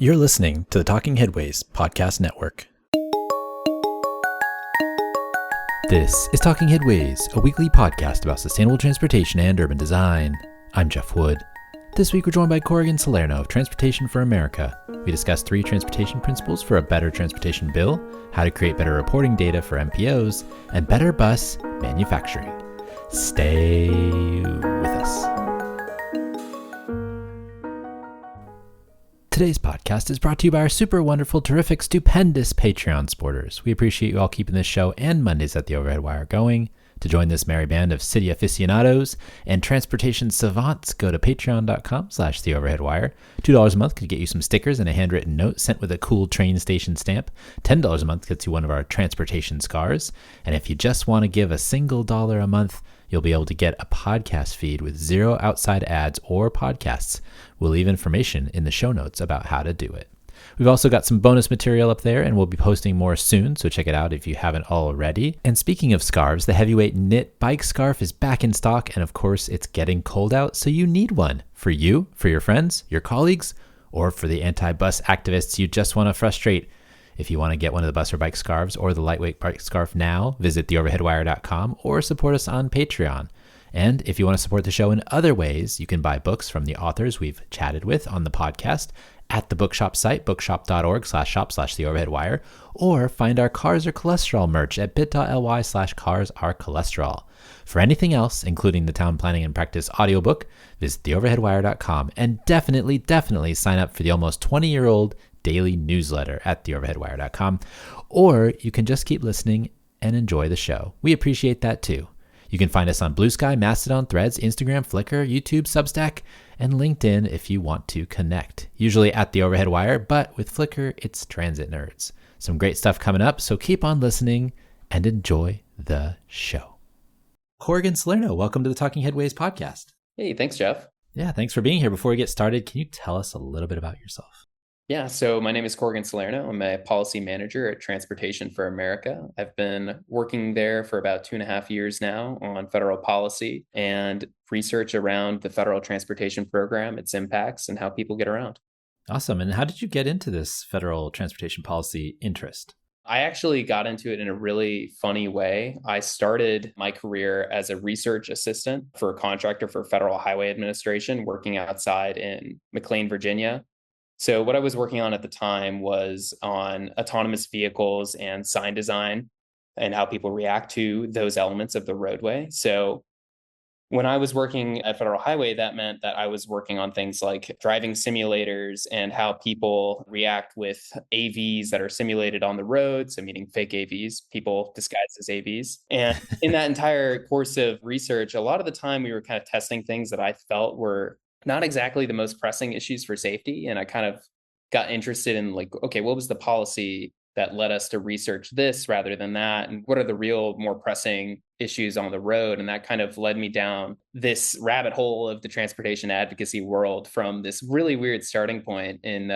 You're listening to the Talking Headways Podcast Network. This is Talking Headways, a weekly podcast about sustainable transportation and urban design. I'm Jeff Wood. This week we're joined by Corrigan Salerno of Transportation for America. We discuss 3 transportation principles for a better transportation bill, how to create better reporting data for MPOs, and better bus manufacturing. Stay with us. Today's podcast is brought to you by our super wonderful, terrific, stupendous Patreon supporters. We appreciate you all keeping this show and Mondays at the Overhead Wire going. To join this merry band of city aficionados and transportation savants, go to patreon.com/theoverheadwire. $2 a month could get you some stickers and a handwritten note sent with a cool train station stamp. $10 a month gets you one of our transportation scars. And if you just want to give a single dollar a month, you'll be able to get a podcast feed with 0 outside ads or podcasts. We'll leave information in the show notes about how to do it. We've also got some bonus material up there, and we'll be posting more soon, so check it out if you haven't already. And speaking of scarves, the heavyweight knit bike scarf is back in stock, and of course, it's getting cold out, so you need one. For you, for your friends, your colleagues, or for the anti-bus activists you just want to frustrate. If you want to get one of the bus or bike scarves or the lightweight bike scarf now, visit theoverheadwire.com or support us on Patreon. And if you want to support the show in other ways, you can buy books from the authors we've chatted with on the podcast at the bookshop site, bookshop.org/shop/theoverheadwire, or find our Cars Are Cholesterol merch at bit.ly/carsarecholesterol. For anything else, including the Town Planning and Practice audiobook, visit theoverheadwire.com and definitely sign up for the almost 20-year-old daily newsletter at theoverheadwire.com, or you can just keep listening and enjoy the show. We appreciate that too. You can find us on Blue Sky, Mastodon, Threads, Instagram, Flickr, YouTube, Substack, and LinkedIn if you want to connect. Usually at the Overhead Wire, but with Flickr, it's Transit Nerds. Some great stuff coming up, so keep on listening and enjoy the show. Corrigan Salerno, welcome to the Talking Headways podcast. Hey, thanks, Jeff. Yeah, thanks for being here. Before we get started, can you tell us a little bit about yourself? Yeah, so my name is Corrigan Salerno. I'm a policy manager at Transportation for America. I've been working there for about 2.5 years now on federal policy and research around the federal transportation program, its impacts, and how people get around. Awesome. And how did you get into this federal transportation policy interest? I actually got into it in a really funny way. I started my career as a research assistant for a contractor for Federal Highway Administration, working outside in McLean, Virginia. So what I was working on at the time was on autonomous vehicles and sign design and how people react to those elements of the roadway. So when I was working at Federal Highway, that meant that I was working on things like driving simulators and how people react with AVs that are simulated on the road. So meaning fake AVs, people disguised as AVs. And in that entire course of research, a lot of the time we were kind of testing things that I felt were not exactly the most pressing issues for safety. And I kind of got interested in okay, what was the policy that led us to research this rather than that? And what are the real more pressing issues on the road? And that kind of led me down this rabbit hole of the transportation advocacy world from this really weird starting point in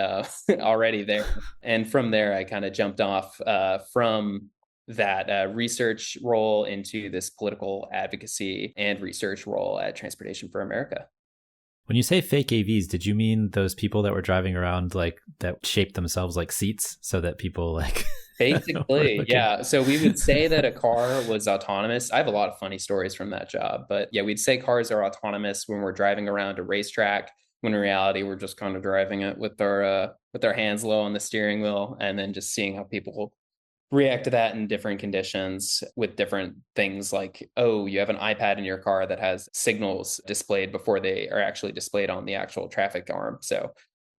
already there. And from there, I kind of jumped off from that research role into this political advocacy and research role at Transportation for America. When you say fake AVs, did you mean those people that were driving around that shaped themselves like seats so that people Basically, yeah. So we would say that a car was autonomous. I have a lot of funny stories from that job, but yeah, we'd say cars are autonomous when we're driving around a racetrack, when in reality we're just kind of driving it with our hands low on the steering wheel and then just seeing how people react to that in different conditions with different things like, oh, you have an iPad in your car that has signals displayed before they are actually displayed on the actual traffic arm. So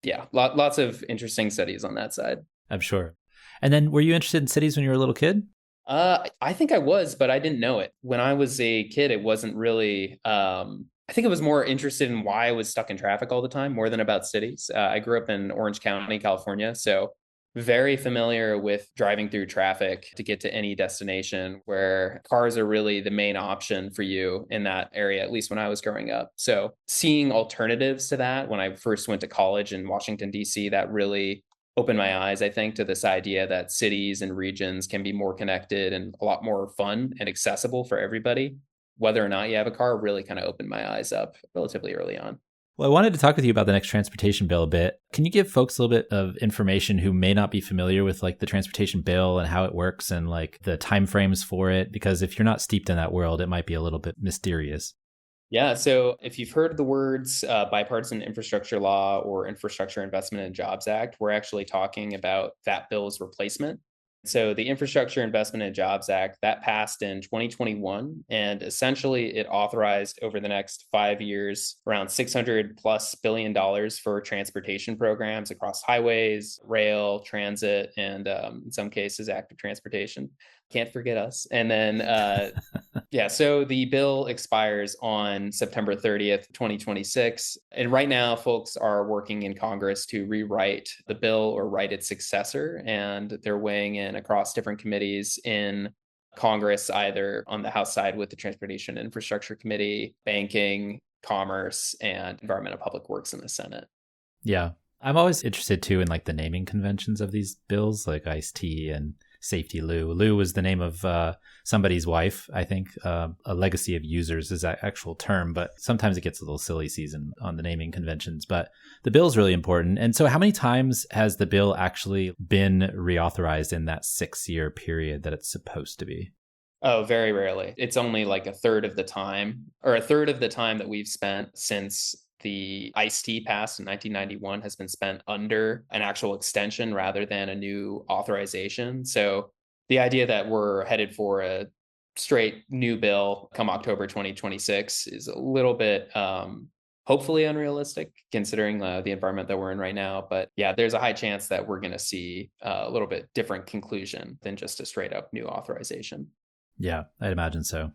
yeah, lots of interesting studies on that side. I'm sure. And then were you interested in cities when you were a little kid? I think I was, but I didn't know it. When I was a kid, it wasn't really, I think I was more interested in why I was stuck in traffic all the time, more than about cities. I grew up in Orange County, California. So very familiar with driving through traffic to get to any destination where cars are really the main option for you in that area, at least when I was growing up. So seeing alternatives to that when I first went to college in Washington, D.C., that really opened my eyes, I think, to this idea that cities and regions can be more connected and a lot more fun and accessible for everybody. Whether or not you have a car really kind of opened my eyes up relatively early on. Well, I wanted to talk with you about the next transportation bill a bit. Can you give folks a little bit of information who may not be familiar with like the transportation bill and how it works and like the timeframes for it? Because if you're not steeped in that world, it might be a little bit mysterious. Yeah. So if you've heard the words bipartisan infrastructure law or Infrastructure Investment and Jobs Act, we're actually talking about that bill's replacement. So the Infrastructure Investment and Jobs Act that passed in 2021, and essentially it authorized over the next 5 years around $600+ billion for transportation programs across highways, rail, transit, and in some cases active transportation. Can't forget us. And then yeah, so the bill expires on September 30th, 2026. And right now, folks are working in Congress to rewrite the bill or write its successor. And they're weighing in across different committees in Congress, either on the House side with the Transportation and Infrastructure Committee, Banking, Commerce, and Environmental Public Works in the Senate. Yeah. I'm always interested too in like the naming conventions of these bills, like Ice-T and Safety Lou. Lou was the name of somebody's wife, I think. A legacy of users is that actual term, but sometimes it gets a little silly season on the naming conventions. But the bill is really important. And so how many times has the bill actually been reauthorized in that 6-year period that it's supposed to be? Oh, very rarely. It's only like a third of the time, or a third of the time that we've spent since the Ice-T passed in 1991 has been spent under an actual extension rather than a new authorization. So the idea that we're headed for a straight new bill come October 2026 is a little bit hopefully unrealistic considering the environment that we're in right now. But yeah, there's a high chance that we're going to see a little bit different conclusion than just a straight up new authorization. Yeah, I'd imagine so.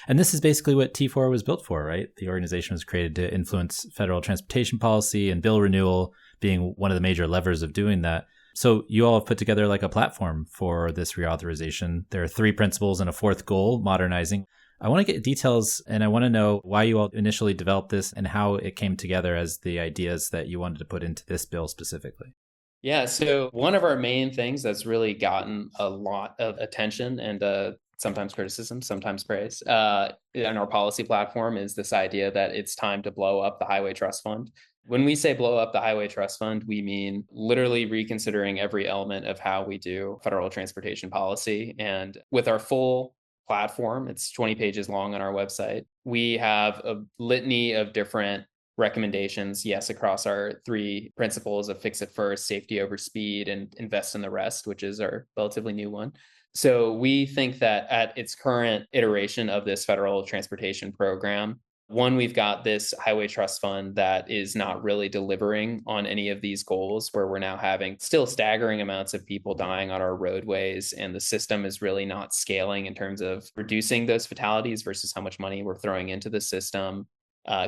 And this is basically what T4 was built for, right? The organization was created to influence federal transportation policy, and bill renewal being one of the major levers of doing that. So you all have put together like a platform for this reauthorization. There are 3 principles and a 4th goal, modernizing. I want to get details, and I want to know why you all initially developed this and how it came together as the ideas that you wanted to put into this bill specifically. Yeah, so one of our main things that's really gotten a lot of attention and sometimes criticism, sometimes praise in our policy platform is this idea that it's time to blow up the Highway Trust Fund. When we say blow up the Highway Trust Fund, we mean literally reconsidering every element of how we do federal transportation policy. And with our full platform, it's 20 pages long on our website, we have a litany of different recommendations, yes, across our 3 principles of fix it first, safety over speed, and invest in the rest, which is our relatively new one. So we think that at its current iteration of this federal transportation program, one, we've got this Highway Trust Fund that is not really delivering on any of these goals, where we're now having still staggering amounts of people dying on our roadways, and the system is really not scaling in terms of reducing those fatalities versus how much money we're throwing into the system.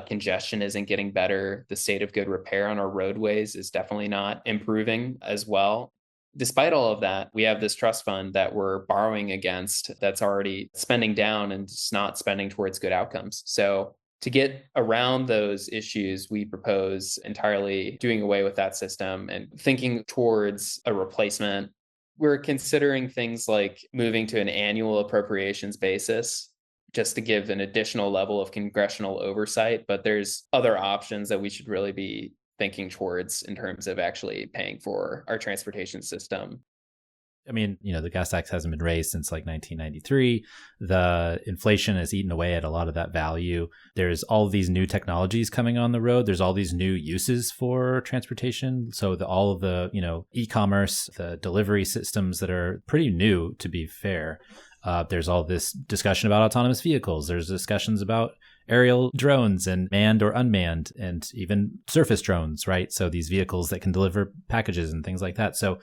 Congestion isn't getting better. The state of good repair on our roadways is definitely not improving as well. Despite all of that, we have this trust fund that we're borrowing against that's already spending down and just not spending towards good outcomes. So to get around those issues, we propose entirely doing away with that system and thinking towards a replacement. We're considering things like moving to an annual appropriations basis just to give an additional level of congressional oversight. But there's other options that we should really be thinking towards in terms of actually paying for our transportation system. I mean, the gas tax hasn't been raised since like 1993. The inflation has eaten away at a lot of that value. There's all these new technologies coming on the road. There's all these new uses for transportation. So all of the, e-commerce, the delivery systems that are pretty new, to be fair. There's all this discussion about autonomous vehicles. There's discussions about aerial drones and manned or unmanned and even surface drones, right? So these vehicles that can deliver packages and things like that. So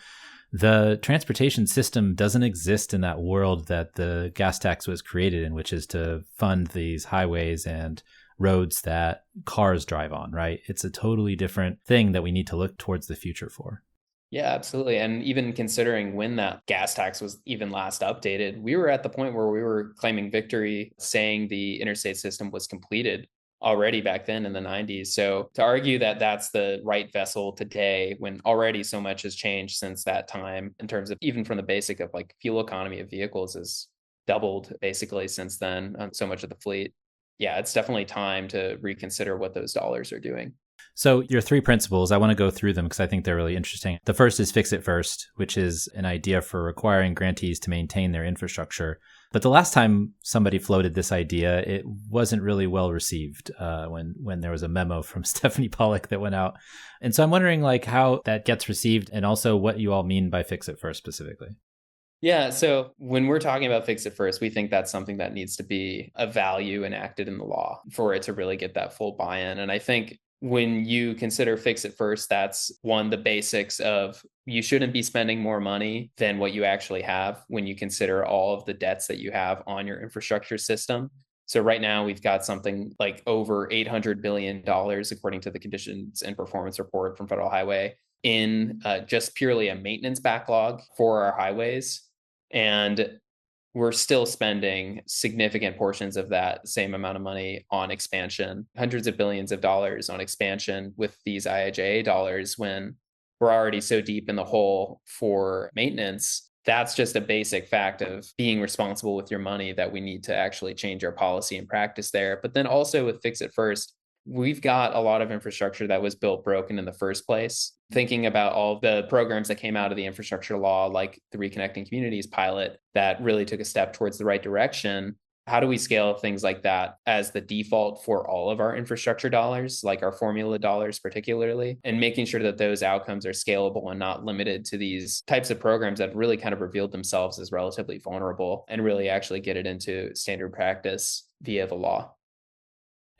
the transportation system doesn't exist in that world that the gas tax was created in, which is to fund these highways and roads that cars drive on, right? It's a totally different thing that we need to look towards the future for. Yeah, absolutely. And even considering when that gas tax was even last updated, we were at the point where we were claiming victory, saying the interstate system was completed already back then in the 90s. So to argue that that's the right vessel today, when already so much has changed since that time, in terms of even from the basic of like fuel economy of vehicles has doubled basically since then on so much of the fleet. Yeah, it's definitely time to reconsider what those dollars are doing. So your three principles, I want to go through them because I think they're really interesting. The first is fix it first, which is an idea for requiring grantees to maintain their infrastructure. But the last time somebody floated this idea, it wasn't really well received when there was a memo from Stephanie Pollock that went out. And so I'm wondering like how that gets received and also what you all mean by fix it first specifically. Yeah. So when we're talking about fix it first, we think that's something that needs to be a value enacted in the law for it to really get that full buy-in. And I think when you consider fix it first, that's one, the basics of you shouldn't be spending more money than what you actually have when you consider all of the debts that you have on your infrastructure system. So right now we've got something like over $800 billion, according to the conditions and performance report from Federal Highway, in just purely a maintenance backlog for our highways. And we're still spending significant portions of that same amount of money on expansion, hundreds of billions of dollars on expansion with these IIJA dollars when we're already so deep in the hole for maintenance. That's just a basic fact of being responsible with your money that we need to actually change our policy and practice there. But then also with Fix It First, we've got a lot of infrastructure that was built broken in the first place. Thinking about all the programs that came out of the infrastructure law, like the Reconnecting Communities pilot, that really took a step towards the right direction. How do we scale things like that as the default for all of our infrastructure dollars, like our formula dollars particularly, and making sure that those outcomes are scalable and not limited to these types of programs that really kind of revealed themselves as relatively vulnerable and really actually get it into standard practice via the law?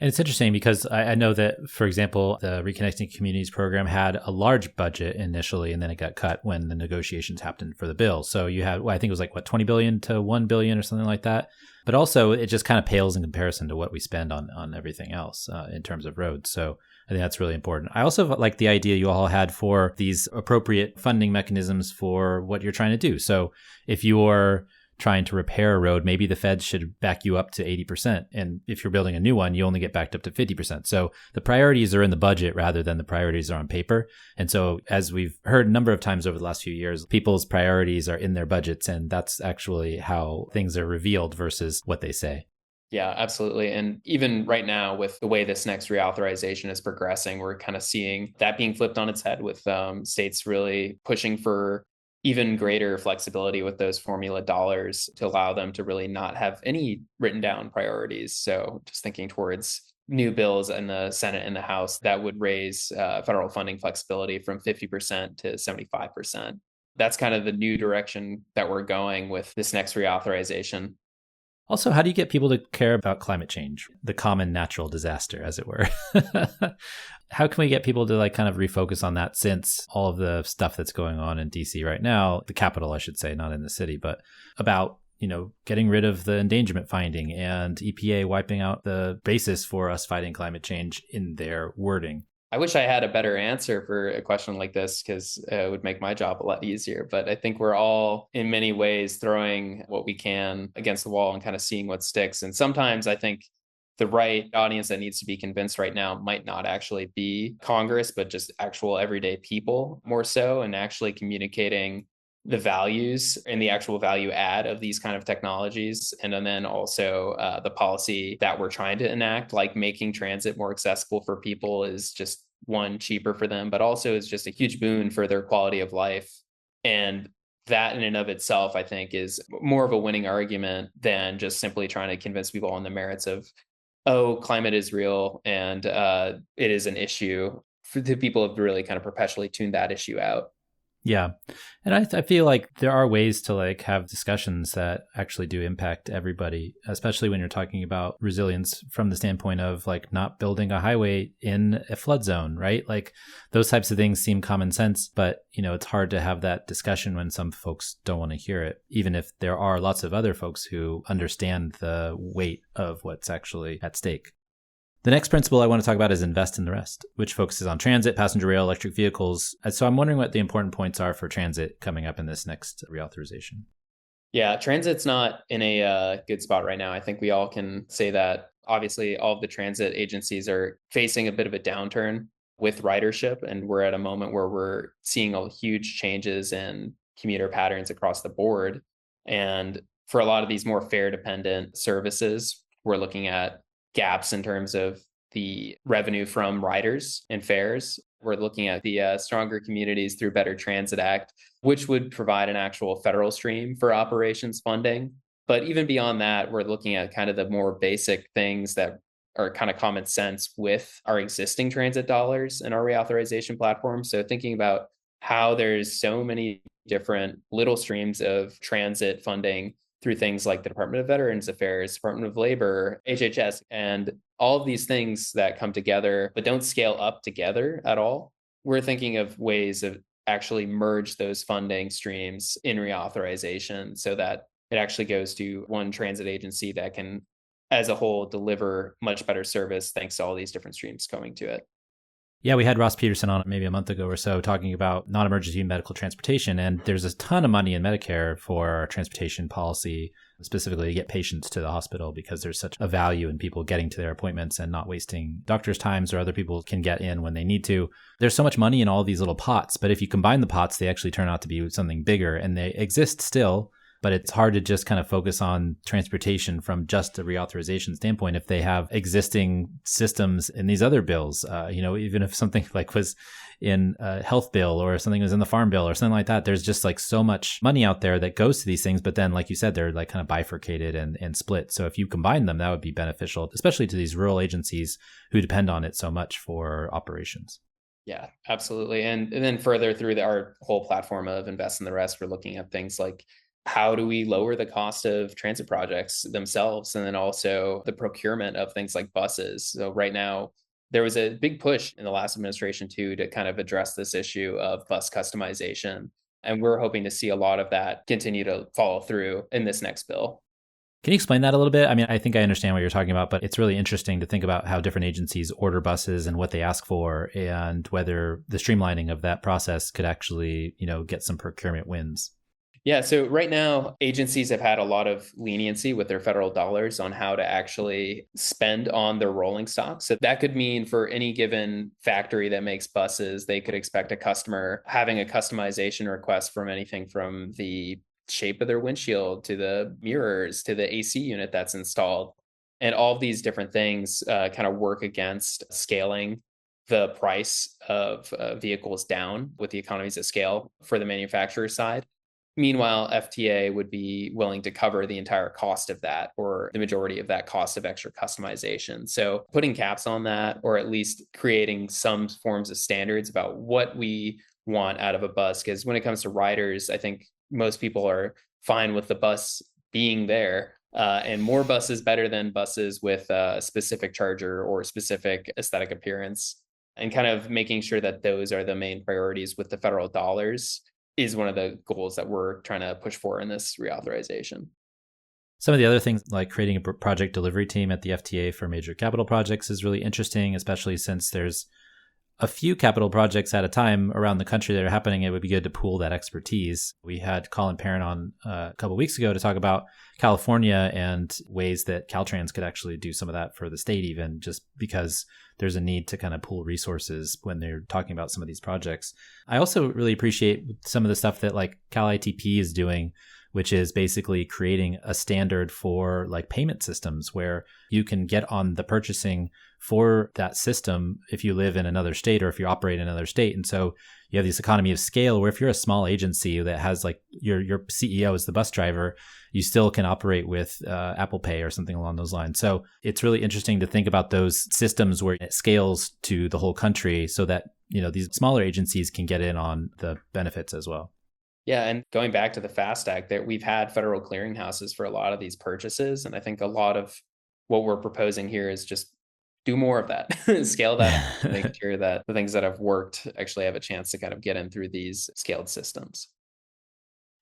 And it's interesting because I know that, for example, the Reconnecting Communities program had a large budget initially, and then it got cut when the negotiations happened for the bill. So you had, well, I think it was like, what, 20 billion to 1 billion or something like that. But also it just kind of pales in comparison to what we spend on everything else in terms of roads. So I think that's really important. I also like the idea you all had for these appropriate funding mechanisms for what you're trying to do. So if you're trying to repair a road, maybe the feds should back you up to 80%. And if you're building a new one, you only get backed up to 50%. So the priorities are in the budget rather than the priorities are on paper. And so as we've heard a number of times over the last few years, people's priorities are in their budgets. And that's actually how things are revealed versus what they say. Yeah, absolutely. And even right now, with the way this next reauthorization is progressing, we're kind of seeing that being flipped on its head with states really pushing for even greater flexibility with those formula dollars to allow them to really not have any written down priorities. So just thinking towards new bills in the Senate and the House that would raise federal funding flexibility from 50% to 75%. That's kind of the new direction that we're going with this next reauthorization. Also, how do you get people to care about climate change, the common natural disaster, as it were? How can we get people to like kind of refocus on that since all of the stuff that's going on in DC right now, the capital, I should say, not in the city, but about, getting rid of the endangerment finding and EPA wiping out the basis for us fighting climate change in their wording? I wish I had a better answer for a question like this because it would make my job a lot easier. But I think we're all in many ways throwing what we can against the wall and kind of seeing what sticks. And sometimes I think the right audience that needs to be convinced right now might not actually be Congress, but just actual everyday people more so, and actually communicating the values and the actual value add of these kind of technologies. And then also the policy that we're trying to enact, like making transit more accessible for people is just one, cheaper for them, but also is just a huge boon for their quality of life. And that in and of itself, I think, is more of a winning argument than just simply trying to convince people on the merits of, oh, climate is real and it is an issue. For the people have really kind of perpetually tuned that issue out. Yeah. And I feel like there are ways to like have discussions that actually do impact everybody, especially when you're talking about resilience from the standpoint of like not building a highway in a flood zone, right? Like those types of things seem common sense, but it's hard to have that discussion when some folks don't want to hear it, even if there are lots of other folks who understand the weight of what's actually at stake. The next principle I want to talk about is invest in the rest, which focuses on transit, passenger rail, electric vehicles. So I'm wondering what the important points are for transit coming up in this next reauthorization. Yeah, transit's not in a good spot right now. I think we all can say that. Obviously, all of the transit agencies are facing a bit of a downturn with ridership, and we're at a moment where we're seeing huge changes in commuter patterns across the board. And for a lot of these more fare dependent services, we're looking at gaps in terms of the revenue from riders and fares. We're looking at the Stronger Communities Through Better Transit Act, which would provide an actual federal stream for operations funding. But even beyond that, we're looking at kind of the more basic things that are kind of common sense with our existing transit dollars and our reauthorization platform. So thinking about how there's so many different little streams of transit funding through things like the Department of Veterans Affairs, Department of Labor, HHS, and all of these things that come together but don't scale up together at all. We're thinking of ways of actually merge those funding streams in reauthorization so that it actually goes to one transit agency that can, as a whole, deliver much better service thanks to all these different streams coming to it. Yeah, we had Ross Peterson on maybe a month ago or so talking about non-emergency medical transportation. And there's a ton of money in Medicare for transportation policy, specifically to get patients to the hospital because there's such a value in people getting to their appointments and not wasting doctors' times or other people can get in when they need to. There's so much money in all these little pots. But if you combine the pots, they actually turn out to be something bigger and they exist still. But it's hard to just kind of focus on transportation from just a reauthorization standpoint if they have existing systems in these other bills. Even if something like was in a health bill or something was in the farm bill or something like that, there's just like so much money out there that goes to these things. But then, like you said, they're like kind of bifurcated and split. So if you combine them, that would be beneficial, especially to these rural agencies who depend on it so much for operations. Yeah, absolutely. And then further through our whole platform of Invest in the Rest, we're looking at things like how do we lower the cost of transit projects themselves? And then also the procurement of things like buses. So right now, there was a big push in the last administration too to kind of address this issue of bus customization. And we're hoping to see a lot of that continue to follow through in this next bill. Can you explain that a little bit? I mean, I think I understand what you're talking about, but it's really interesting to think about how different agencies order buses and what they ask for and whether the streamlining of that process could actually, get some procurement wins. Yeah, so right now, agencies have had a lot of leniency with their federal dollars on how to actually spend on their rolling stock. So that could mean for any given factory that makes buses, they could expect a customer having a customization request from anything from the shape of their windshield to the mirrors to the AC unit that's installed. And all of these different things kind of work against scaling the price of vehicles down with the economies of scale for the manufacturer side. Meanwhile, FTA would be willing to cover the entire cost of that or the majority of that cost of extra customization. So putting caps on that, or at least creating some forms of standards about what we want out of a bus. Because when it comes to riders, I think most people are fine with the bus being there. And more buses better than buses with a specific charger or specific aesthetic appearance. And kind of making sure that those are the main priorities with the federal dollars is one of the goals that we're trying to push for in this reauthorization. Some of the other things like creating a project delivery team at the FTA for major capital projects is really interesting, especially since there's a few capital projects at a time around the country that are happening. It would be good to pool that expertise. We had Colin Parent on a couple of weeks ago to talk about California and ways that Caltrans could actually do some of that for the state, even just because there's a need to kind of pool resources when they're talking about some of these projects. I also really appreciate some of the stuff that like Cal ITP is doing, which is basically creating a standard for like payment systems where you can get on the purchasing for that system if you live in another state or if you operate in another state. And so you have this economy of scale where if you're a small agency that has like your CEO is the bus driver, you still can operate with Apple Pay or something along those lines. So it's really interesting to think about those systems where it scales to the whole country so that, these smaller agencies can get in on the benefits as well. Yeah, and going back to the FAST Act, that we've had federal clearinghouses for a lot of these purchases. And I think a lot of what we're proposing here is just do more of that, scale that up, make sure that the things that have worked actually have a chance to kind of get in through these scaled systems.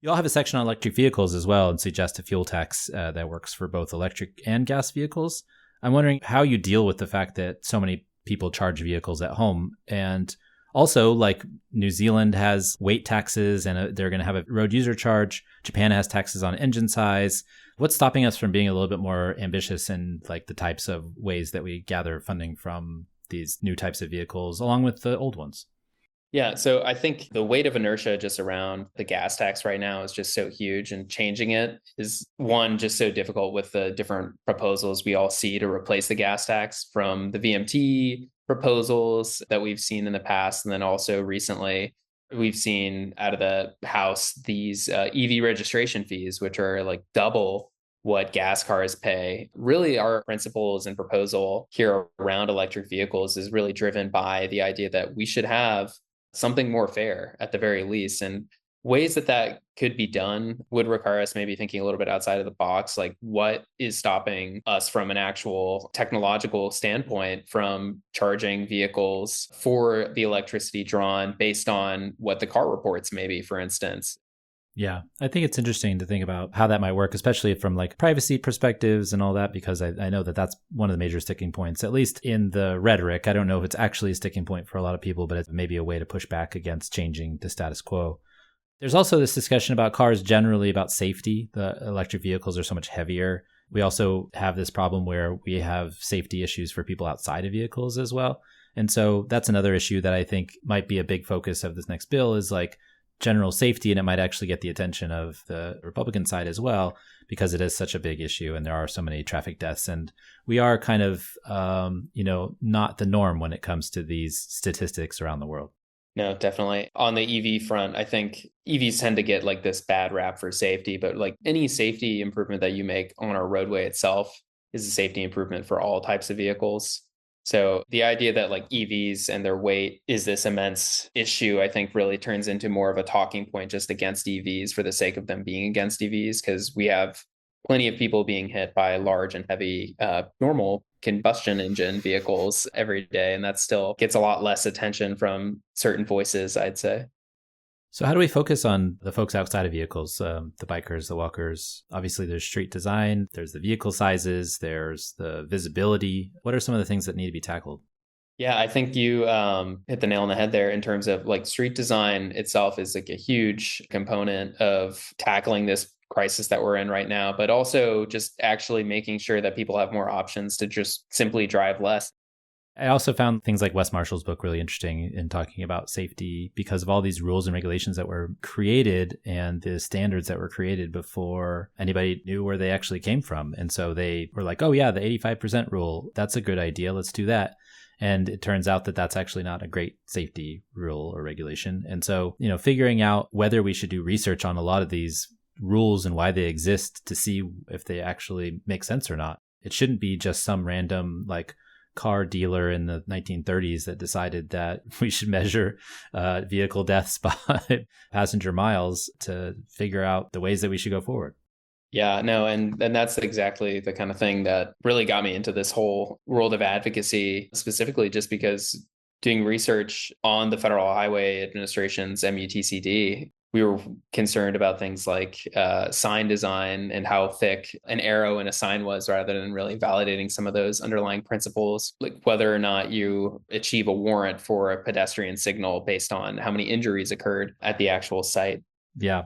You all have a section on electric vehicles as well and suggest a fuel tax that works for both electric and gas vehicles. I'm wondering how you deal with the fact that so many people charge vehicles at home. And also, like New Zealand has weight taxes and they're going to have a road user charge. Japan has taxes on engine size. What's stopping us from being a little bit more ambitious in like the types of ways that we gather funding from these new types of vehicles along with the old ones? Yeah, so I think the weight of inertia just around the gas tax right now is just so huge, and changing it is one, just so difficult with the different proposals we all see to replace the gas tax, from the VMT proposals that we've seen in the past. And then also recently, we've seen out of the House these EV registration fees, which are like double what gas cars pay. Really, our principles and proposal here around electric vehicles is really driven by the idea that we should have something more fair at the very least. And ways that that could be done would require us maybe thinking a little bit outside of the box. Like, what is stopping us from an actual technological standpoint from charging vehicles for the electricity drawn based on what the car reports, maybe, for instance? Yeah, I think it's interesting to think about how that might work, especially from like privacy perspectives and all that, because I know that that's one of the major sticking points, at least in the rhetoric. I don't know if it's actually a sticking point for a lot of people, but it's maybe a way to push back against changing the status quo. There's also this discussion about cars generally, about safety. The electric vehicles are so much heavier. We also have this problem where we have safety issues for people outside of vehicles as well. And so that's another issue that I think might be a big focus of this next bill, is like general safety, and it might actually get the attention of the Republican side as well, because it is such a big issue and there are so many traffic deaths, and we are kind of not the norm when it comes to these statistics around the world. No, definitely. On the EV front, I think EVs tend to get like this bad rap for safety, but like any safety improvement that you make on our roadway itself is a safety improvement for all types of vehicles. So the idea that like EVs and their weight is this immense issue, I think really turns into more of a talking point just against EVs for the sake of them being against EVs, because we have plenty of people being hit by large and heavy normal combustion engine vehicles every day. And that still gets a lot less attention from certain voices, I'd say. So how do we focus on the folks outside of vehicles, the bikers, the walkers? Obviously, there's street design, there's the vehicle sizes, there's the visibility. What are some of the things that need to be tackled? Yeah, I think you hit the nail on the head there in terms of like street design itself is like a huge component of tackling this crisis that we're in right now, but also just actually making sure that people have more options to just simply drive less. I also found things like Wes Marshall's book really interesting in talking about safety, because of all these rules and regulations that were created and the standards that were created before anybody knew where they actually came from. And so they were like, oh yeah, the 85% rule, that's a good idea. Let's do that. And it turns out that that's actually not a great safety rule or regulation. And so, figuring out whether we should do research on a lot of these rules and why they exist to see if they actually make sense or not. It shouldn't be just some random like car dealer in the 1930s that decided that we should measure vehicle deaths by passenger miles to figure out the ways that we should go forward. Yeah, no, and that's exactly the kind of thing that really got me into this whole world of advocacy, specifically just because doing research on the Federal Highway Administration's MUTCD, we were concerned about things like sign design and how thick an arrow in a sign was, rather than really validating some of those underlying principles, like whether or not you achieve a warrant for a pedestrian signal based on how many injuries occurred at the actual site. Yeah.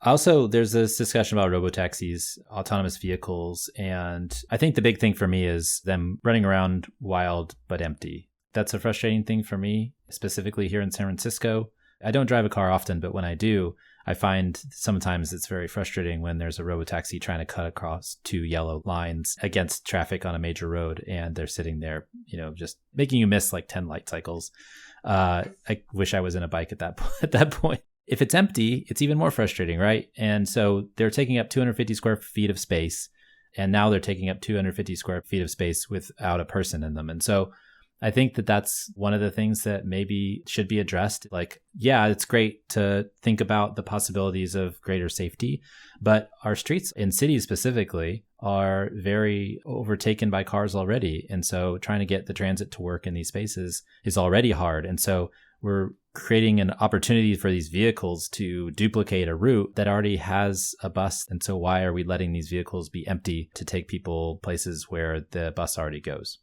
Also, there's this discussion about robotaxis, autonomous vehicles, and I think the big thing for me is them running around wild but empty. That's a frustrating thing for me, specifically here in San Francisco. I don't drive a car often, but when I do, I find sometimes it's very frustrating when there's a robotaxi trying to cut across two yellow lines against traffic on a major road, and they're sitting there, just making you miss like 10 light cycles. I wish I was in a bike at that point. If it's empty, it's even more frustrating, right? And so they're taking up 250 square feet of space, and now they're taking up 250 square feet of space without a person in them. And so I think that that's one of the things that maybe should be addressed. Like, yeah, it's great to think about the possibilities of greater safety, but our streets in cities specifically are very overtaken by cars already. And so trying to get the transit to work in these spaces is already hard. And so we're creating an opportunity for these vehicles to duplicate a route that already has a bus. And so why are we letting these vehicles be empty to take people places where the bus already goes?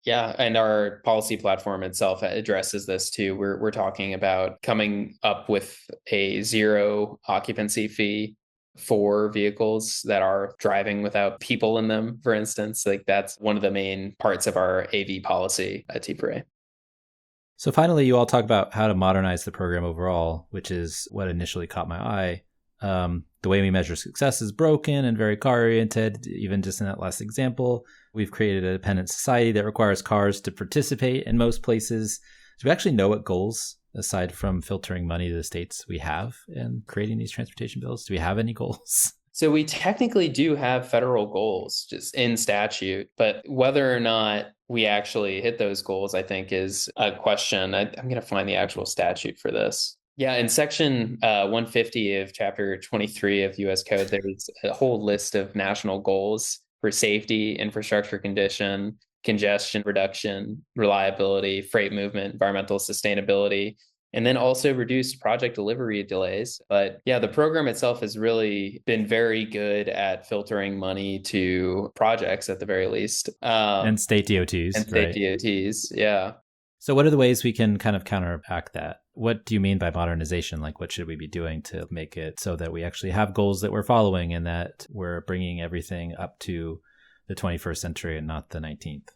Yeah, and our policy platform itself addresses this too. We're talking about coming up with a zero occupancy fee for vehicles that are driving without people in them, for instance. Like, that's one of the main parts of our AV policy at T4A. So finally, you all talk about how to modernize the program overall, which is what initially caught my eye. The way we measure success is broken and very car oriented. Even just in that last example, we've created a dependent society that requires cars to participate in most places. Do we actually know what goals, aside from filtering money to the states, we have in creating these transportation bills? Do we have any goals? So we technically do have federal goals just in statute, but whether or not we actually hit those goals, I think, is a question. I'm going to find the actual statute for this. Yeah, in section 150 of chapter 23 of US Code, there's a whole list of national goals for safety, infrastructure condition, congestion reduction, reliability, freight movement, environmental sustainability, and then also reduced project delivery delays. But yeah, the program itself has really been very good at filtering money to projects at the very least. And state DOTs. And state DOTs, yeah. So what are the ways we can kind of counteract that? What do you mean by modernization? Like, what should we be doing to make it so that we actually have goals that we're following and that we're bringing everything up to the 21st century and not the 19th?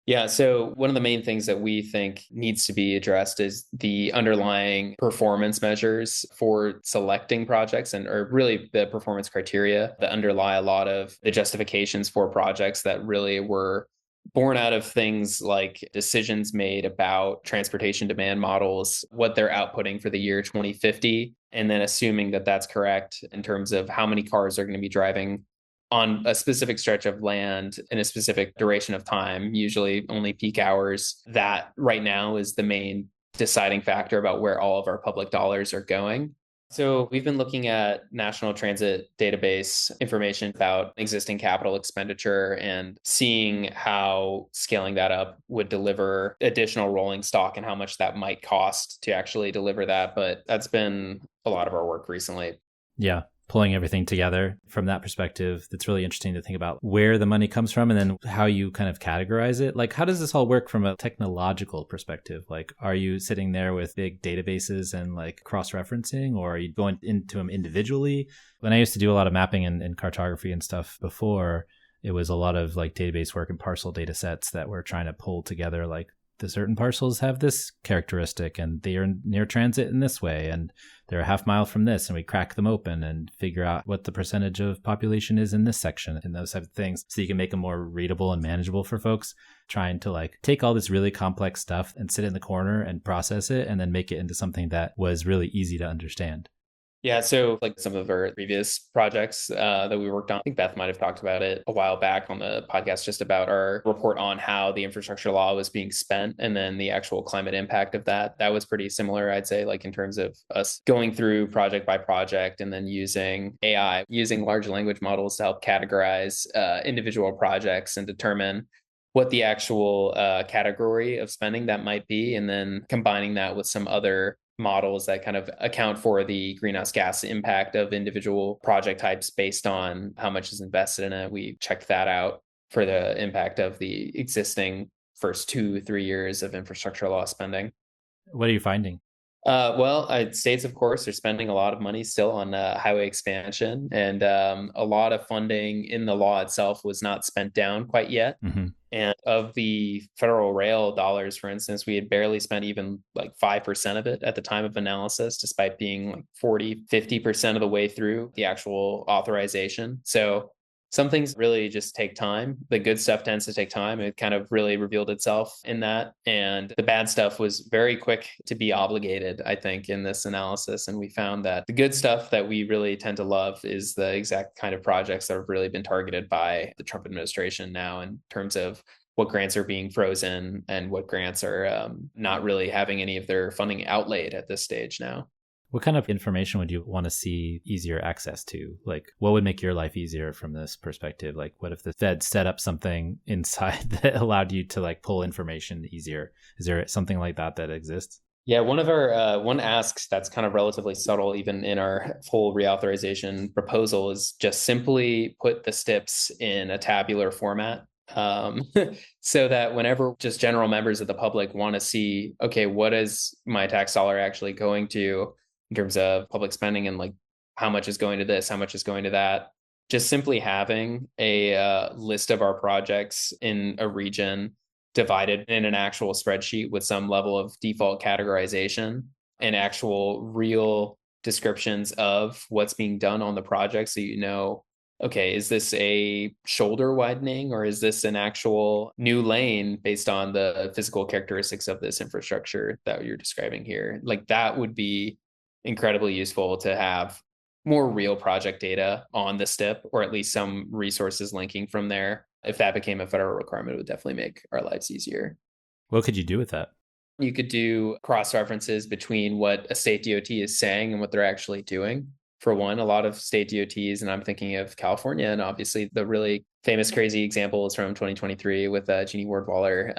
Yeah, so one of the main things that we think needs to be addressed is the underlying performance measures for selecting projects or really the performance criteria that underlie a lot of the justifications for projects that really were born out of things like decisions made about transportation demand models, what they're outputting for the year 2050, and then assuming that that's correct in terms of how many cars are going to be driving on a specific stretch of land in a specific duration of time, usually only peak hours. That right now is the main deciding factor about where all of our public dollars are going. So we've been looking at National Transit Database information about existing capital expenditure and seeing how scaling that up would deliver additional rolling stock and how much that might cost to actually deliver that. But that's been a lot of our work recently. Yeah. Pulling everything together from that perspective, that's really interesting to think about where the money comes from and then how you kind of categorize it. Like, how does this all work from a technological perspective? Like, are you sitting there with big databases and like cross-referencing, or are you going into them individually? When I used to do a lot of mapping and cartography and stuff before, it was a lot of like database work and parcel data sets that we're trying to pull together, like the certain parcels have this characteristic and they are near transit in this way and they're a half mile from this, and we crack them open and figure out what the percentage of population is in this section and those type of things, so you can make them more readable and manageable for folks. Trying to like take all this really complex stuff and sit in the corner and process it and then make it into something that was really easy to understand. Yeah, so like some of our previous projects that we worked on, I think Beth might have talked about it a while back on the podcast, just about our report on how the infrastructure law was being spent and then the actual climate impact of that. That was pretty similar, I'd say, like in terms of us going through project by project and then using AI, using large language models to help categorize individual projects and determine what the actual category of spending that might be, and then combining that with some other models that kind of account for the greenhouse gas impact of individual project types based on how much is invested in it. We checked that out for the impact of the existing first 2-3 years of infrastructure law spending. What are you finding? States, of course, are spending a lot of money still on highway expansion, and a lot of funding in the law itself was not spent down quite yet. Mm-hmm. And of the federal rail dollars, for instance, we had barely spent even like 5% of it at the time of analysis, despite being like 40-50% of the way through the actual authorization. So some things really just take time. The good stuff tends to take time. It kind of really revealed itself in that. And the bad stuff was very quick to be obligated, I think, in this analysis. And we found that the good stuff that we really tend to love is the exact kind of projects that have really been targeted by the Trump administration now in terms of what grants are being frozen and what grants are not really having any of their funding outlaid at this stage now. What kind of information would you want to see easier access to? Like, what would make your life easier from this perspective? Like, what if the Fed set up something inside that allowed you to like pull information easier? Is there something like that that exists? Yeah, one of our one asks that's kind of relatively subtle, even in our full reauthorization proposal, is just simply put the STIPs in a tabular format. So that whenever just general members of the public want to see, okay, what is my tax dollar actually going to in terms of public spending, and like how much is going to this, how much is going to that, just simply having a list of our projects in a region divided in an actual spreadsheet with some level of default categorization and actual real descriptions of what's being done on the project. So, okay, is this a shoulder widening or is this an actual new lane based on the physical characteristics of this infrastructure that you're describing here? Like that would be incredibly useful to have more real project data on the STIP, or at least some resources linking from there. If that became a federal requirement, it would definitely make our lives easier. What could you do with that? You could do cross references between what a state DOT is saying and what they're actually doing. For one, a lot of state DOTs, and I'm thinking of California, and obviously the really famous, crazy example is from 2023 with Jeannie Ward-Waller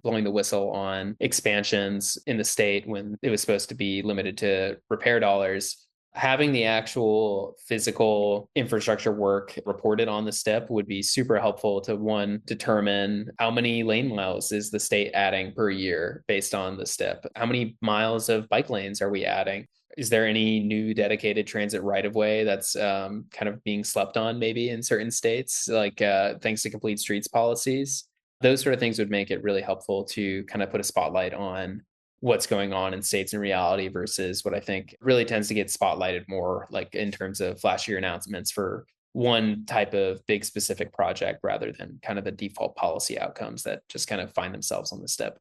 blowing the whistle on expansions in the state when it was supposed to be limited to repair dollars. Having the actual physical infrastructure work reported on the STIP would be super helpful to, one, determine how many lane miles is the state adding per year based on the STIP? How many miles of bike lanes are we adding? Is there any new dedicated transit right-of-way that's kind of being slept on maybe in certain states, like thanks to complete streets policies? Those sort of things would make it really helpful to kind of put a spotlight on what's going on in states in reality versus what I think really tends to get spotlighted more like in terms of flashier announcements for one type of big specific project rather than kind of the default policy outcomes that just kind of find themselves on the STIP.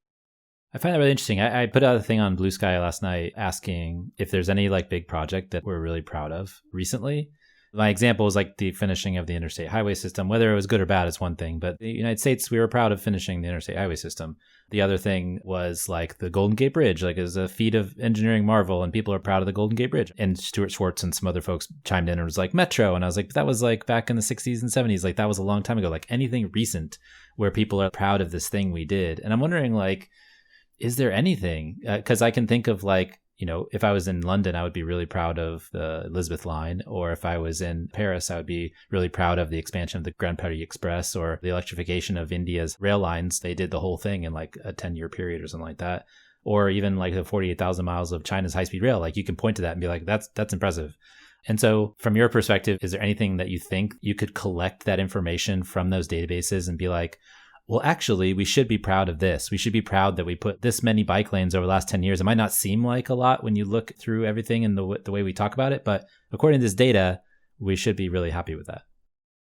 I find that really interesting. I put out a thing on Blue Sky last night asking if there's any like big project that we're really proud of recently. My example is like the finishing of the interstate highway system. Whether it was good or bad is one thing, but the United States, we were proud of finishing the interstate highway system. The other thing was like the Golden Gate Bridge, like is a feat of engineering marvel, and people are proud of the Golden Gate Bridge. And Stuart Schwartz and some other folks chimed in and was like Metro, and I was like, that was like back in the 60s and 70s, like that was a long time ago. Like anything recent where people are proud of this thing we did. And I'm wondering, like, is there anything? Because I can think of like, if I was in London, I would be really proud of the Elizabeth line. Or if I was in Paris, I would be really proud of the expansion of the Grand Paris Express or the electrification of India's rail lines. They did the whole thing in like a 10-year period or something like that. Or even like the 48,000 miles of China's high-speed rail. Like you can point to that and be like, that's impressive. And so from your perspective, is there anything that you think you could collect that information from those databases and be like, well, actually, we should be proud of this. We should be proud that we put this many bike lanes over the last 10 years. It might not seem like a lot when you look through everything and the way we talk about it, but according to this data, we should be really happy with that.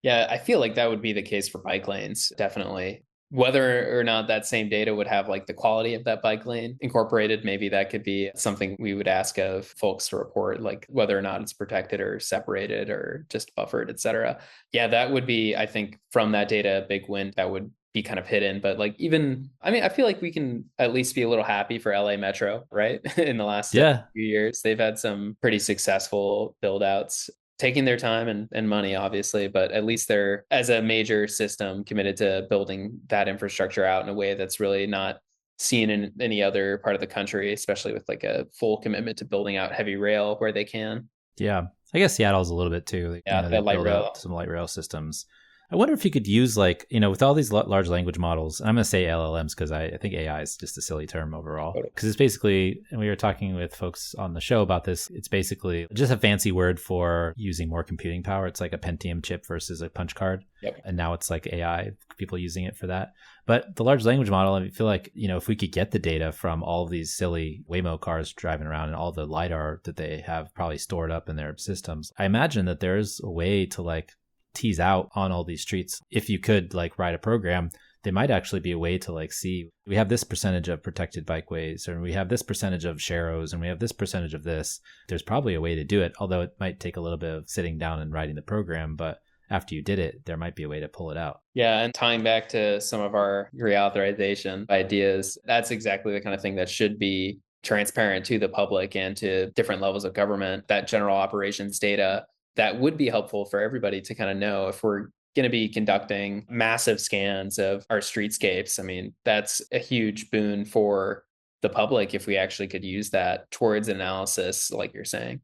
Yeah, I feel like that would be the case for bike lanes, definitely. Whether or not that same data would have like the quality of that bike lane incorporated, maybe that could be something we would ask of folks to report, like whether or not it's protected or separated or just buffered, et cetera. Yeah, that would be, I think, from that data, a big win that would be kind of hidden. But like I feel like we can at least be a little happy for LA Metro, right? In the last few years, they've had some pretty successful build outs, taking their time and money, obviously, but at least they're, as a major system, committed to building that infrastructure out in a way that's really not seen in any other part of the country, especially with like a full commitment to building out heavy rail where they can. Yeah. I guess Seattle's a little bit too. Like, yeah, that light rail. Some light rail systems. I wonder if you could use like, with all these large language models, and I'm going to say LLMs because I think AI is just a silly term overall. Because it's basically, and we were talking with folks on the show about this, it's basically just a fancy word for using more computing power. It's like a Pentium chip versus a punch card. Yep. And now it's like AI, people using it for that. But the large language model, I feel like, if we could get the data from all of these silly Waymo cars driving around and all the LiDAR that they have probably stored up in their systems, I imagine that there's a way to like tease out on all these streets. If you could like write a program, there might actually be a way to like see, we have this percentage of protected bikeways, or we have this percentage of sharrows, and we have this percentage of this. There's probably a way to do it, although it might take a little bit of sitting down and writing the program. But after you did it, there might be a way to pull it out. Yeah. And tying back to some of our reauthorization ideas, that's exactly the kind of thing that should be transparent to the public and to different levels of government. That general operations data that would be helpful for everybody to kind of know if we're going to be conducting massive scans of our streetscapes. I mean, that's a huge boon for the public if we actually could use that towards analysis, like you're saying.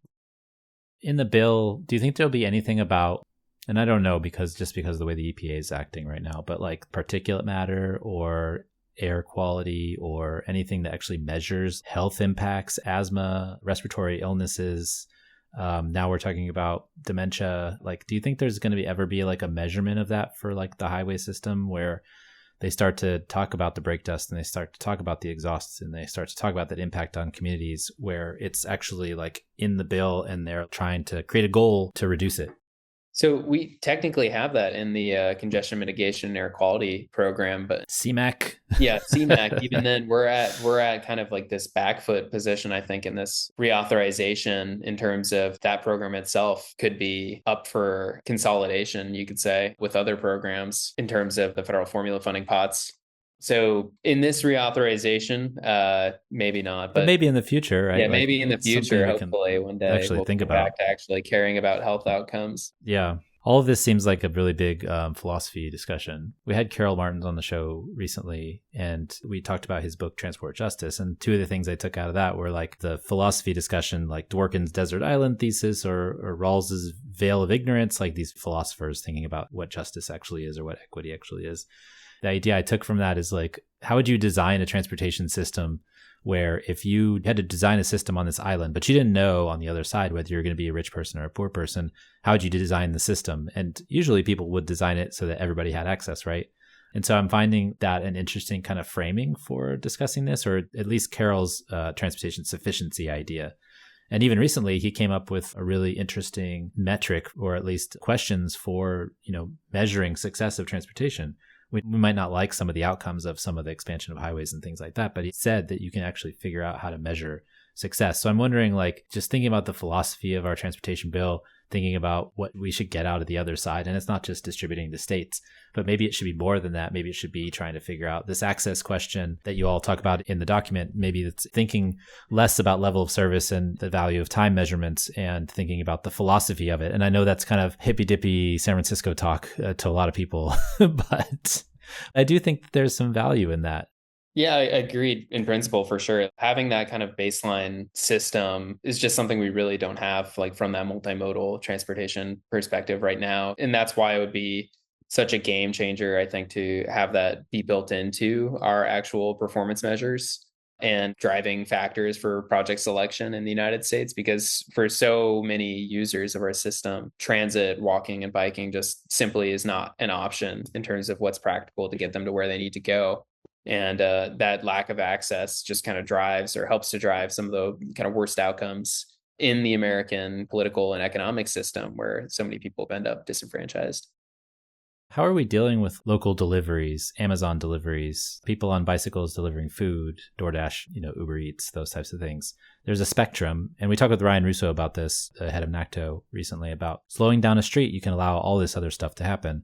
In the bill, do you think there'll be anything about, and I don't know because of the way the EPA is acting right now, but like particulate matter or air quality or anything that actually measures health impacts, asthma, respiratory illnesses? Now we're talking about dementia. Like, do you think there's going to ever be like a measurement of that for like the highway system where they start to talk about the brake dust and they start to talk about the exhausts and they start to talk about that impact on communities where it's actually like in the bill and they're trying to create a goal to reduce it. So we technically have that in the congestion mitigation and air quality program, but CMAQ. Yeah, CMAQ. Even then, we're at kind of like this back foot position, I think, in this reauthorization in terms of that program itself could be up for consolidation, you could say, with other programs in terms of the federal formula funding pots. So in this reauthorization, maybe not, but maybe in the future, right? Yeah, maybe in the future, hopefully one day actually we'll think go about back to actually caring about health outcomes. Yeah. All of this seems like a really big philosophy discussion. We had Carol Martins on the show recently, and we talked about his book, Transport Justice. And two of the things I took out of that were like the philosophy discussion, like Dworkin's Desert Island thesis or Rawls's Veil of Ignorance, like these philosophers thinking about what justice actually is or what equity actually is. The idea I took from that is like, how would you design a transportation system where if you had to design a system on this island, but you didn't know on the other side whether you're going to be a rich person or a poor person, how would you design the system? And usually people would design it so that everybody had access, right? And so I'm finding that an interesting kind of framing for discussing this, or at least Carol's transportation sufficiency idea. And even recently, he came up with a really interesting metric, or at least questions for, measuring success of transportation. We might not like some of the outcomes of some of the expansion of highways and things like that, but he said that you can actually figure out how to measure success. So I'm wondering, like, just thinking about the philosophy of our transportation bill, thinking about what we should get out of the other side. And it's not just distributing to states, but maybe it should be more than that. Maybe it should be trying to figure out this access question that you all talk about in the document. Maybe it's thinking less about level of service and the value of time measurements and thinking about the philosophy of it. And I know that's kind of hippy dippy San Francisco talk to a lot of people, but I do think that there's some value in that. Yeah, I agreed in principle for sure. Having that kind of baseline system is just something we really don't have, like from that multimodal transportation perspective right now. And that's why it would be such a game changer, I think, to have that be built into our actual performance measures and driving factors for project selection in the United States, because for so many users of our system, transit, walking, and biking just simply is not an option in terms of what's practical to get them to where they need to go. And that lack of access just kind of drives or helps to drive some of the kind of worst outcomes in the American political and economic system, where so many people end up disenfranchised. How are we dealing with local deliveries, Amazon deliveries, people on bicycles delivering food, DoorDash, Uber Eats, those types of things? There's a spectrum. And we talked with Ryan Russo about this, the head of NACTO, recently, about slowing down a street. You can allow all this other stuff to happen.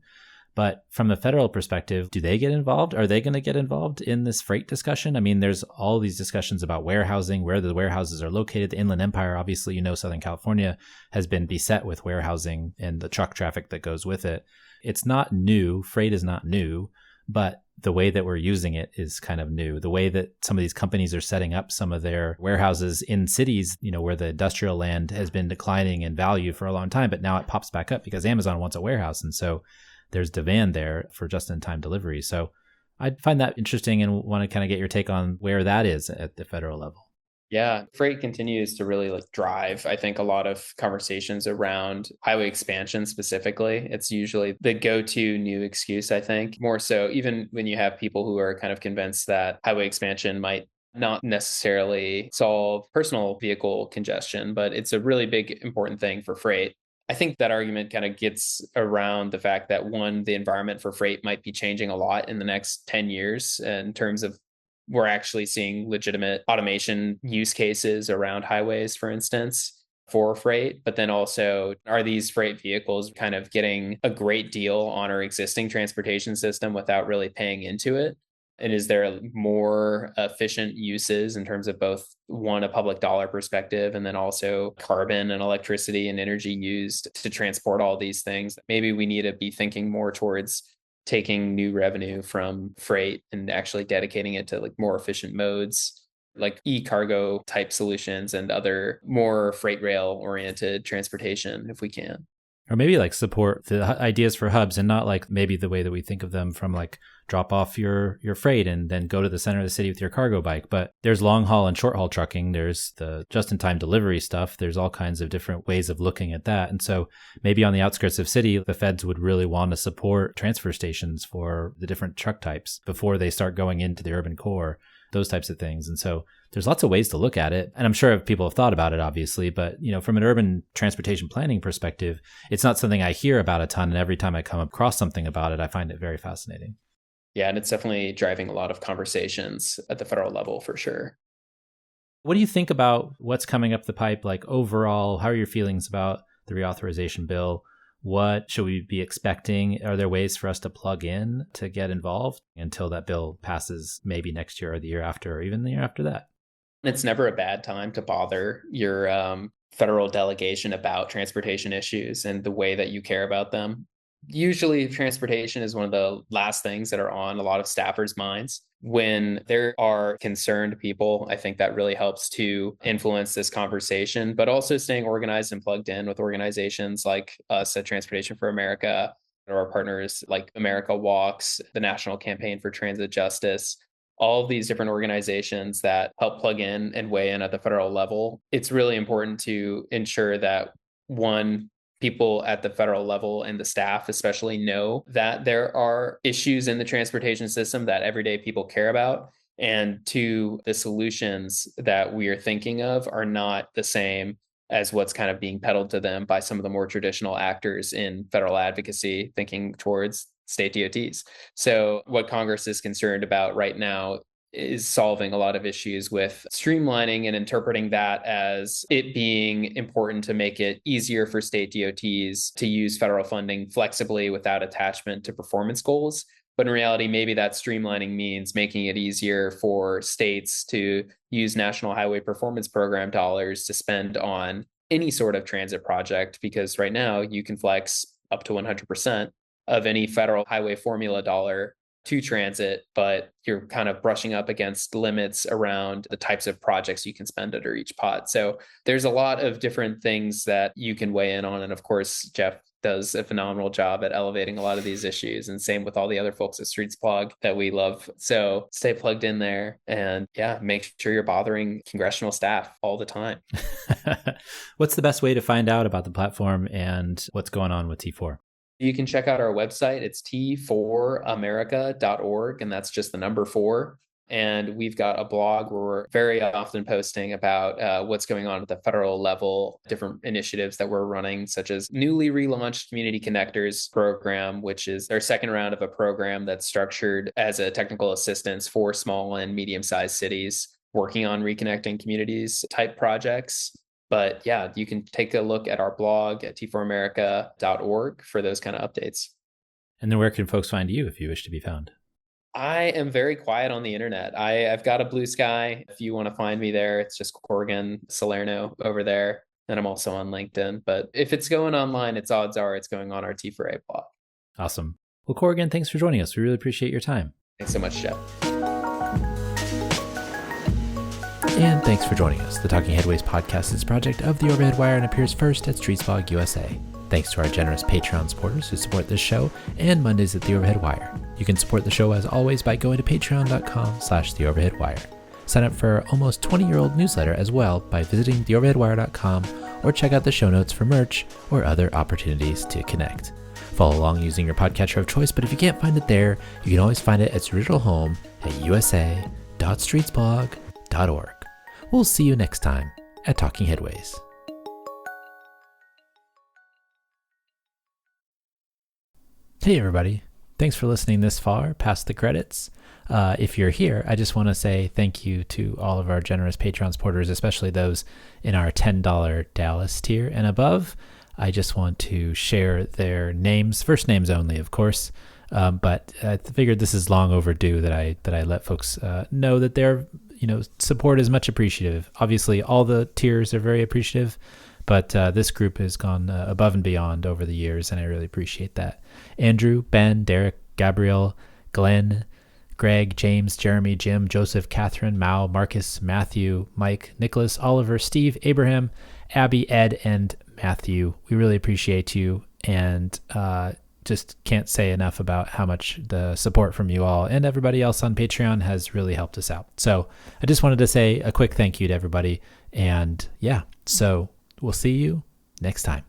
But from the federal perspective, do they get involved? Are they going to get involved in this freight discussion? I mean, there's all these discussions about warehousing, where the warehouses are located. The Inland Empire, obviously, Southern California has been beset with warehousing and the truck traffic that goes with it. It's not new. Freight is not new, but the way that we're using it is kind of new. The way that some of these companies are setting up some of their warehouses in cities, where the industrial land has been declining in value for a long time, but now it pops back up because Amazon wants a warehouse. And so there's demand there for just-in-time delivery. So I find that interesting and want to kind of get your take on where that is at the federal level. Yeah, freight continues to really drive, I think, a lot of conversations around highway expansion specifically. It's usually the go-to new excuse, I think, more so even when you have people who are kind of convinced that highway expansion might not necessarily solve personal vehicle congestion, but it's a really big, important thing for freight. I think that argument kind of gets around the fact that, one, the environment for freight might be changing a lot in the next 10 years in terms of we're actually seeing legitimate automation use cases around highways, for instance, for freight. But then also, are these freight vehicles kind of getting a great deal on our existing transportation system without really paying into it? And is there more efficient uses in terms of both, one, a public dollar perspective, and then also carbon and electricity and energy used to transport all these things? Maybe we need to be thinking more towards taking new revenue from freight and actually dedicating it to more efficient modes, like e-cargo type solutions and other more freight rail oriented transportation, if we can. Or maybe like support the ideas for hubs and not like maybe the way that we think of them from like drop off your freight and then go to the center of the city with your cargo bike. But there's long haul and short haul trucking. There's the just in time delivery stuff. There's all kinds of different ways of looking at that. And so maybe on the outskirts of city, the feds would really want to support transfer stations for the different truck types before they start going into the urban core, those types of things. And so there's lots of ways to look at it. And I'm sure people have thought about it, obviously, but from an urban transportation planning perspective, it's not something I hear about a ton. And every time I come across something about it, I find it very fascinating. Yeah, and it's definitely driving a lot of conversations at the federal level for sure. What do you think about what's coming up the pipe? Like overall, how are your feelings about the reauthorization bill? What should we be expecting? Are there ways for us to plug in to get involved until that bill passes maybe next year or the year after, or even the year after that? It's never a bad time to bother your federal delegation about transportation issues and the way that you care about them. Usually transportation is one of the last things that are on a lot of staffers' minds. When there are concerned people, I think that really helps to influence this conversation, but also staying organized and plugged in with organizations like us at Transportation for America, or our partners like America Walks, the National Campaign for Transit Justice, all of these different organizations that help plug in and weigh in at the federal level. It's really important to ensure that, one, people at the federal level and the staff especially know that there are issues in the transportation system that everyday people care about. And two, the solutions that we are thinking of are not the same as what's kind of being peddled to them by some of the more traditional actors in federal advocacy, thinking towards state DOTs. So what Congress is concerned about right now is solving a lot of issues with streamlining and interpreting that as it being important to make it easier for state DOTs to use federal funding flexibly without attachment to performance goals. But in reality, maybe that streamlining means making it easier for states to use National Highway Performance Program dollars to spend on any sort of transit project, because right now you can flex up to 100% of any federal highway formula dollar to transit, but you're kind of brushing up against limits around the types of projects you can spend under each pot. So there's a lot of different things that you can weigh in on. And of course, Jeff does a phenomenal job at elevating a lot of these issues, and same with all the other folks at Streets Plug that we love. So stay plugged in there and make sure you're bothering congressional staff all the time. What's the best way to find out about the platform and what's going on with T4? You can check out our website. It's t4america.org, and that's just the number 4. And we've got a blog where we're very often posting about what's going on at the federal level, different initiatives that we're running, such as newly relaunched Community Connectors program, which is our second round of a program that's structured as a technical assistance for small and medium-sized cities working on reconnecting communities type projects. But you can take a look at our blog at t4america.org for those kind of updates. And then where can folks find you if you wish to be found? I am very quiet on the internet. I've got a Blue Sky. If you want to find me there, it's just Corrigan, Salerno over there. And I'm also on LinkedIn. But if it's going online, odds are it's going on our T4A blog. Awesome. Well, Corrigan, thanks for joining us. We really appreciate your time. Thanks so much, Jeff. And thanks for joining us. The Talking Headways podcast is a project of the Overhead Wire and appears first at Streetsblog USA. Thanks to our generous Patreon supporters who support this show and Mondays at the Overhead Wire. You can support the show as always by going to patreon.com/theoverheadwire. Sign up for our almost 20-year-old newsletter as well by visiting theoverheadwire.com, or check out the show notes for merch or other opportunities to connect. Follow along using your podcatcher of choice, but if you can't find it there, you can always find it at its original home at usa.streetsblog.org. We'll see you next time at Talking Headways. Hey everybody, thanks for listening this far past the credits. If you're here, I just want to say thank you to all of our generous Patreon supporters, especially those in our $10 Dallas tier and above. I just want to share their names, first names only, of course. But I figured this is long overdue that I let folks know that their support is much appreciative. Obviously, all the tiers are very appreciative, but this group has gone above and beyond over the years, and I really appreciate that. Andrew, Ben, Derek, Gabrielle, Glenn, Greg, James, Jeremy, Jim, Joseph, Catherine, Mao, Marcus, Matthew, Mike, Nicholas, Oliver, Steve, Abraham, Abby, Ed, and Matthew. We really appreciate you. and just can't say enough about how much the support from you all and everybody else on Patreon has really helped us out. So I just wanted to say a quick thank you to everybody. And yeah, so we'll see you next time.